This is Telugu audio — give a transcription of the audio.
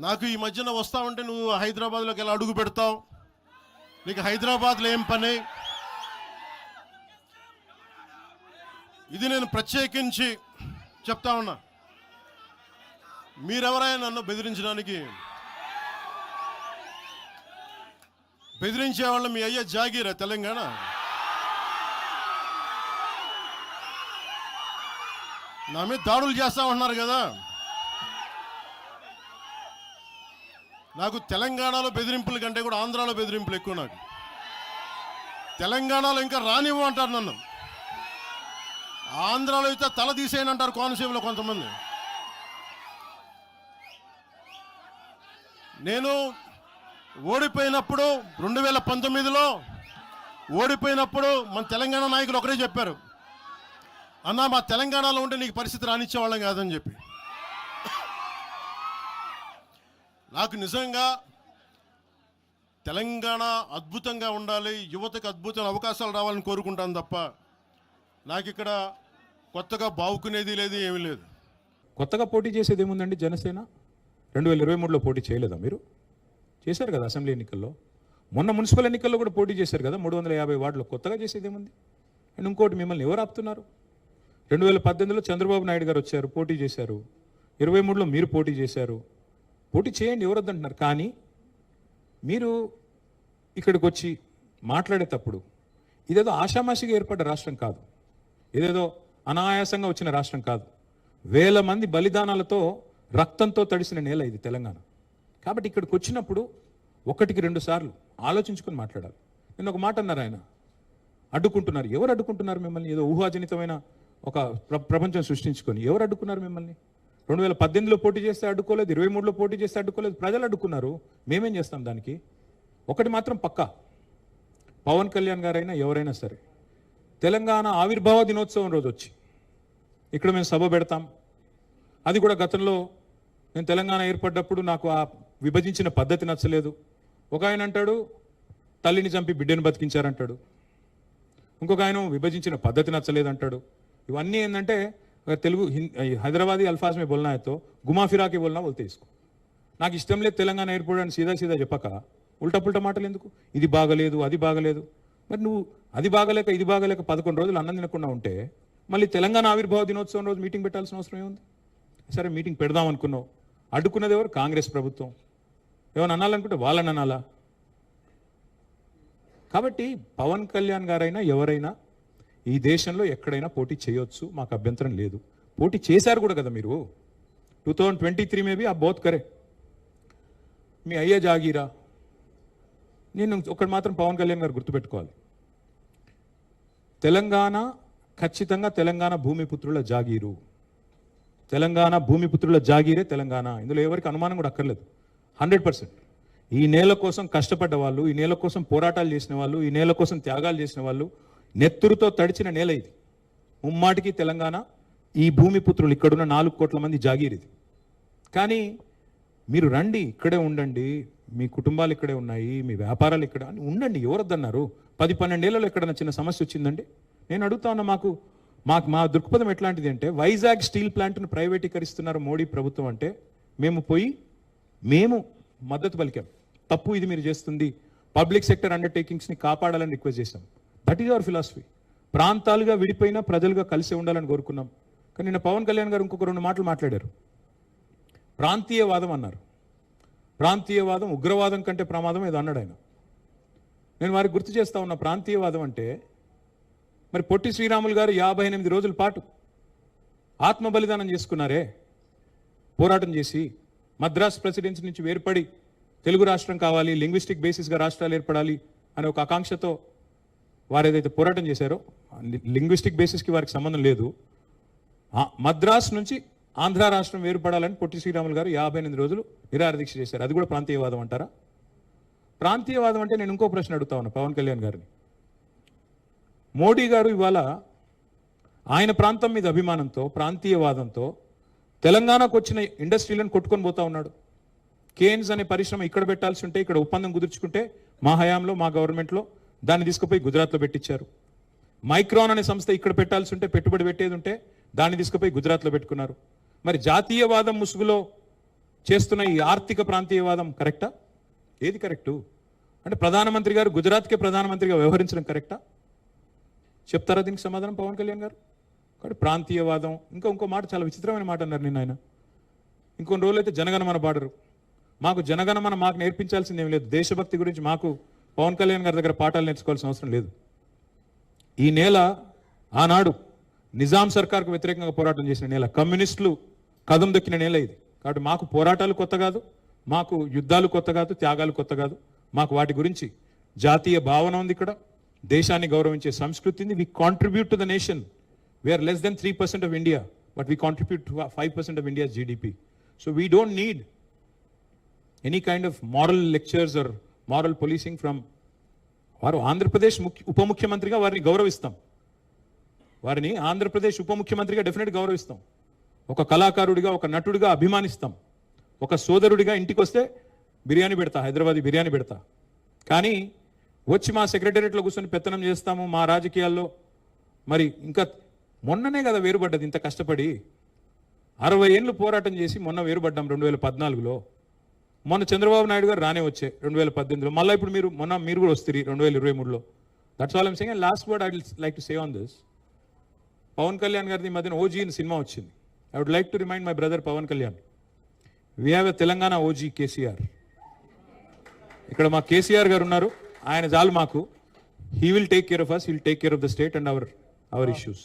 నాకు ఈ మధ్యన వస్తా ఉంటే నువ్వు హైదరాబాద్లోకి ఎలా అడుగు పెడతావు, నీకు హైదరాబాద్లో ఏం పని? ఇది నేను ప్రత్యేకించి చెప్తా ఉన్నా. మీరెవరైనా నన్ను బెదిరించే వాళ్ళ మీ అయ్యే జాగీరా తెలంగాణ? నా మీద దాడులు చేస్తా ఉన్నారు కదా. నాకు తెలంగాణలో బెదిరింపుల కంటే కూడా ఆంధ్రాలో బెదిరింపులు ఎక్కువ. నాకు తెలంగాణలో ఇంకా రానివ్వమంటారు నన్ను, ఆంధ్రాలో అయితే తల తీసేయనంటారు కోనసీమలో కొంతమంది. నేను ఓడిపోయినప్పుడు 2019లో ఓడిపోయినప్పుడు మన తెలంగాణ నాయకులు ఒకరే చెప్పారు, అన్నా మా తెలంగాణలో ఉంటే నీకు పరిస్థితి రానిచ్చేవాళ్ళం కాదని చెప్పి. నాకు నిజంగా తెలంగాణ అద్భుతంగా ఉండాలి, యువతకు అద్భుతమైన అవకాశాలు రావాలని కోరుకుంటాను తప్ప నాకు ఇక్కడ కొత్తగా బావుకునేది లేదు, ఏమీ లేదు. కొత్తగా పోటీ చేసేది ఏముందండి? జనసేన 2023లో పోటీ చేయలేదా? మీరు చేశారు కదా అసెంబ్లీ ఎన్నికల్లో, మొన్న మున్సిపల్ ఎన్నికల్లో కూడా పోటీ చేశారు కదా 350 వార్డులో. కొత్తగా చేసేది ఏముంది? అండ్ ఇంకోటి, మిమ్మల్ని ఎవరు ఆపుతున్నారు? 2018లో చంద్రబాబు నాయుడు గారు వచ్చారు, పోటీ చేశారు. 23లో మీరు పోటీ చేశారు. పోటీ చేయండి, ఎవరు వద్దంటున్నారు. కానీ మీరు ఇక్కడికి వచ్చి మాట్లాడేటప్పుడు ఇదేదో ఆషామాషిగా ఏర్పడ్డ రాష్ట్రం కాదు, ఇదేదో అనాయాసంగా వచ్చిన రాష్ట్రం కాదు. వేల మంది బలిదానాలతో రక్తంతో తడిసిన నేల ఇది తెలంగాణ. కాబట్టి ఇక్కడికి వచ్చినప్పుడు 1-2 సార్లు ఆలోచించుకొని మాట్లాడాలి. నేను ఒక మాట అన్నారు, ఆయన అడ్డుకుంటున్నారు. ఎవరు అడ్డుకుంటున్నారు మిమ్మల్ని? ఏదో ఊహాజనితమైన ఒక ప్రపంచం సృష్టించుకొని ఎవరు అడ్డుకున్నారు మిమ్మల్ని? 2018లో పోటీ చేస్తే అడ్డుకోలేదు, 23లో పోటీ చేస్తే అడ్డుకోలేదు, ప్రజలు అడ్డుకున్నారు. మేమేం చేస్తాం దానికి? ఒకటి మాత్రం పక్కా, పవన్ కళ్యాణ్ గారైనా ఎవరైనా సరే తెలంగాణ ఆవిర్భావ దినోత్సవం రోజు వచ్చి ఇక్కడ మేము సభ పెడతాం. అది కూడా గతంలో నేను తెలంగాణ ఏర్పడ్డప్పుడు నాకు ఆ విభజించిన పద్ధతి నచ్చలేదు. ఒక ఆయన అంటాడు తల్లిని చంపి బిడ్డను బతికించారంటాడు, ఇంకొక ఆయన విభజించిన పద్ధతి నచ్చలేదు అంటాడు. ఇవన్నీ ఏంటంటే తెలుగు హైదరాబాదీ అల్ఫాజ్ మే బోల్నా తో గుమా ఫిరాకి బోల్నా బోల్తే ఇసుకో. నాకు ఇష్టం లేదు తెలంగాణ ఏర్పడని సీదా చెప్పక ఉల్టా పుల్టా మాటలు ఎందుకు? ఇది బాగలేదు, అది బాగలేదు. మరి నువ్వు అది బాగలేక ఇది బాగలేక 11 రోజులు అన్నం తినకుండా ఉంటే మళ్ళీ తెలంగాణ ఆవిర్భావ దినోత్సవం రోజు మీటింగ్ పెట్టాల్సిన అవసరం ఏముంది? సరే మీటింగ్ పెడదాం అనుకున్నావు, అడ్డుకున్నది ఎవరు? కాంగ్రెస్ ప్రభుత్వం. ఏమైనా అనాలనుకుంటే వాళ్ళని అనాలా? కాబట్టి పవన్ కళ్యాణ్ గారైనా ఎవరైనా ఈ దేశంలో ఎక్కడైనా పోటీ చేయొచ్చు, మాకు అభ్యంతరం లేదు. పోటీ చేశారు కూడా కదా మీరు 2023 మేబీ ఆ బోత్ కరే. మీ అయ్యే జాగీరా. నేను ఒకటి మాత్రం పవన్ కళ్యాణ్ గారు గుర్తుపెట్టుకోవాలి, తెలంగాణ ఖచ్చితంగా తెలంగాణ భూమిపుత్రుల జాగీరు. తెలంగాణ భూమిపుత్రుల జాగీరే తెలంగాణ. ఇందులో ఎవరికి అనుమానం కూడా అక్కర్లేదు. 100% ఈ నేల కోసం కష్టపడ్డ వాళ్ళు, ఈ నేల కోసం పోరాటాలు చేసిన వాళ్ళు, ఈ నేల కోసం త్యాగాలు చేసిన వాళ్ళు, నెత్తురుతో తడిచిన నేల ఇది. ముమ్మాటికి తెలంగాణ ఈ భూమిపుత్రులు ఇక్కడున్న 4 కోట్ల మంది జాగీర్ ఇది. కానీ మీరు రండి, ఇక్కడే ఉండండి, మీ కుటుంబాలు ఇక్కడే ఉన్నాయి, మీ వ్యాపారాలు ఇక్కడ ఉండండి, ఎవరొద్దన్నారు? 10-12 ఏళ్లలో ఎక్కడన్నా చిన్న సమస్య వచ్చిందండి? నేను అడుగుతా ఉన్నా, మా దృక్పథం ఎట్లాంటిది అంటే, వైజాగ్ స్టీల్ ప్లాంట్ను ప్రైవేటీకరిస్తున్నారు మోడీ ప్రభుత్వం అంటే మేము మద్దతు పలికాం. తప్పు ఇది మీరు చేస్తుంది, పబ్లిక్ సెక్టర్ అండర్టేకింగ్స్ని కాపాడాలని రిక్వెస్ట్ చేశాం. That is our philosophy. ప్రాంతాలుగా విడిపోయినా ప్రజలుగా కలిసి ఉండాలని కోరుకున్నాం. కానీ నిన్న పవన్ కళ్యాణ్ గారు ఇంకొక 2 మాటలు మాట్లాడారు. ప్రాంతీయవాదం అన్నారు. ప్రాంతీయవాదం ఉగ్రవాదం కంటే ప్రమాదం ఏదో అన్నాడు ఆయన. నేను వారికి గుర్తు చేస్తా ఉన్నా, ప్రాంతీయవాదం అంటే మరి పొట్టి శ్రీరాములు గారు 58 రోజుల పాటు ఆత్మ బలిదానం చేసుకున్నారే, పోరాటం చేసి మద్రాస్ ప్రెసిడెన్సీ నుంచి వేర్పడి తెలుగు రాష్ట్రం కావాలి, లింగ్విస్టిక్ బేసిస్గా రాష్ట్రాలు ఏర్పడాలి అనే ఒక ఆకాంక్షతో వారు ఏదైతే పోరాటం చేశారో, లింగ్విస్టిక్ బేసిస్కి వారికి సంబంధం లేదు, మద్రాస్ నుంచి ఆంధ్ర రాష్ట్రం వేరుపడాలని పొట్టి శ్రీరాములు గారు 58 రోజులు నిరాహార దీక్ష చేశారు. అది కూడా ప్రాంతీయవాదం అంటారా? ప్రాంతీయవాదం అంటే నేను ఇంకో ప్రశ్న అడుగుతా ఉన్నా పవన్ కళ్యాణ్ గారిని. మోడీ గారు ఇవాళ ఆయన ప్రాంతం మీద అభిమానంతో, ప్రాంతీయవాదంతో తెలంగాణకు వచ్చిన ఇండస్ట్రీలను కొట్టుకొని పోతా ఉన్నాడు. కేన్స్ అనే పరిశ్రమ ఇక్కడ పెట్టాల్సి ఉంటే, ఇక్కడ ఒప్పందం కుదుర్చుకుంటే మా హయాంలో, మా గవర్నమెంట్లో దాన్ని తీసుకుపోయి గుజరాత్లో పెట్టించారు. మైక్రాన్ అనే సంస్థ ఇక్కడ పెట్టాల్సి ఉంటే, పెట్టుబడి పెట్టేది ఉంటే దాన్ని తీసుకుపోయి గుజరాత్లో పెట్టుకున్నారు. మరి జాతీయవాదం ముసుగులో చేస్తున్న ఈ ఆర్థిక ప్రాంతీయవాదం కరెక్టా? ఏది కరెక్టు? అంటే ప్రధానమంత్రి గారు గుజరాత్కే ప్రధానమంత్రిగా వ్యవహరించడం కరెక్టా? చెప్తారా దీనికి సమాధానం పవన్ కళ్యాణ్ గారు? కాబట్టి ప్రాంతీయవాదం, ఇంకో మాట చాలా విచిత్రమైన మాట అన్నారు నిన్న ఆయన. ఇంకొన్ని రోజులు అయితే జనగణమన పాడరు. మాకు జనగణమన మాకు నేర్పించాల్సింది ఏం లేదు. దేశభక్తి గురించి మాకు పవన్ కళ్యాణ్ గారి దగ్గర పాఠాలు నేర్చుకోవాల్సిన అవసరం లేదు. ఈ నేల ఆనాడు నిజాం సర్కార్కు వ్యతిరేకంగా పోరాటం చేసిన నేల, కమ్యూనిస్టులు కదం దొక్కిన నేల ఇది. కాబట్టి మాకు పోరాటాలు కొత్త కాదు, మాకు యుద్ధాలు కొత్త కాదు, త్యాగాలు కొత్త కాదు. మాకు వాటి గురించి జాతీయ భావన ఉంది. ఇక్కడ దేశాన్ని గౌరవించే సంస్కృతి ఉంది. We contribute to the nation. We are less than 3% of India, but we contribute to 5% of India's GDP. So we don't need any kind of moral lectures or moral policing from వారు. ఆంధ్రప్రదేశ్ ఉప ముఖ్యమంత్రిగా వారిని గౌరవిస్తాం. వారిని ఆంధ్రప్రదేశ్ ఉప ముఖ్యమంత్రిగా డెఫినెట్గా గౌరవిస్తాం. ఒక కళాకారుడిగా, ఒక నటుడిగా అభిమానిస్తాం. ఒక సోదరుడిగా ఇంటికి వస్తే బిర్యానీ పెడతా, హైదరాబాదీ బిర్యానీ పెడతా. కానీ వచ్చి మా సెక్రటేరియట్లో కూర్చొని పెత్తనం చేస్తాము మా రాజకీయాల్లో. మరి ఇంకా మొన్ననే కదా వేరుపడ్డది, ఇంత కష్టపడి 60 ఏళ్ళు పోరాటం చేసి మొన్న వేరుపడ్డాం 2014లో. మొన్న చంద్రబాబు నాయుడు గారు రానే వచ్చే 2018లో. మళ్ళీ ఇప్పుడు మీరు కూడా వస్తారు 2023లో. That's all I'm saying. And last word I would like to say on this. Pawan Kalyan గారిది ఈ మధ్యన ఓజీ అని సినిమా వచ్చింది. I would like to remind my brother Pawan Kalyan, we have a Telangana OG KCR. ఇక్కడ మా కేసీఆర్ గారు ఉన్నారు, ఆయన చాలు మాకు. He will take care of us, he will take care of the state and our issues.